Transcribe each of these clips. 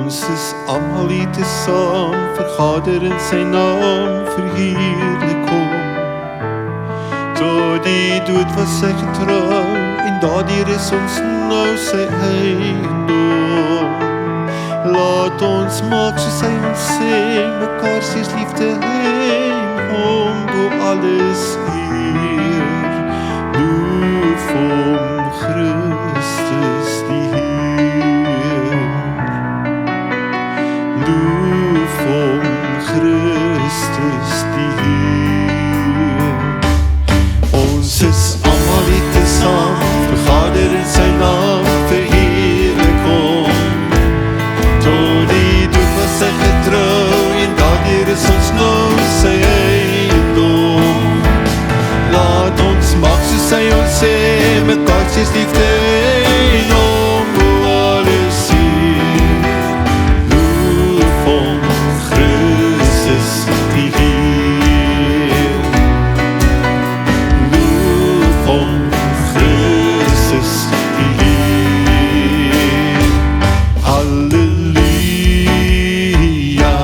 Ons is almal hier te saam, vergader in sy naam, verheerlik hom. Tot die dood was sy getrou, en daardeur is ons nou sy eiendom. Laat ons maak soos hy ons sê, mekaar sies liefde en hom bo alles eer. Loof hom Christus die Heer. Loof hom Christus die Heer. Ons is almal hier te saam, vergader in sy naam, verheerlik hom. Tot die dood was sy getrou, en daardeur is ons nou sy eiendom. Laat ons maak soos hy ons sê, mekaar sies liefde en hom bo alles eer. Loof hom Christus die Heer. Loof hom Christus die Heer. Halleluja,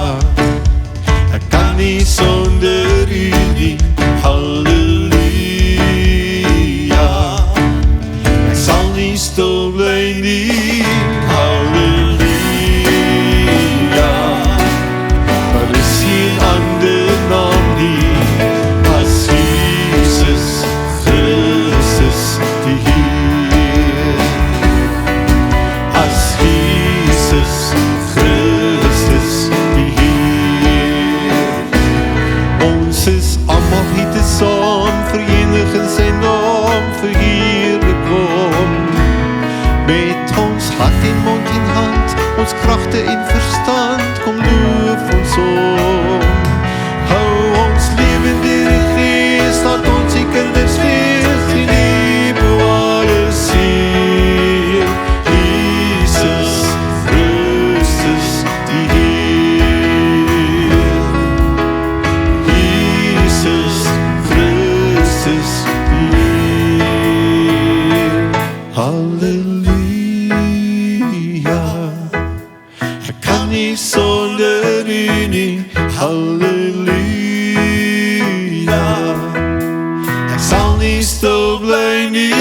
ek kan nie sonder u nie. Halleluja, ek sal nie stil bly nie. Halleluja, daar is geen ander naam nie as Jesus Christus die Heer. As Jesus Christus die Heer. Ons is almal hier te saam, verenig in sy naam, verheerlik hom. Met ons hart en mond en hand, ons kragte en verstand, kom loof ons hom. Hou ons lewe deur die Gees, laat ons die kinders wees, die liefde alles eer. Jesus Christus die Heer. Jesus Christus die Heer. Halleluja, ek kan nie sonder u nie. Halleluja, ek sal nie stil bly nie.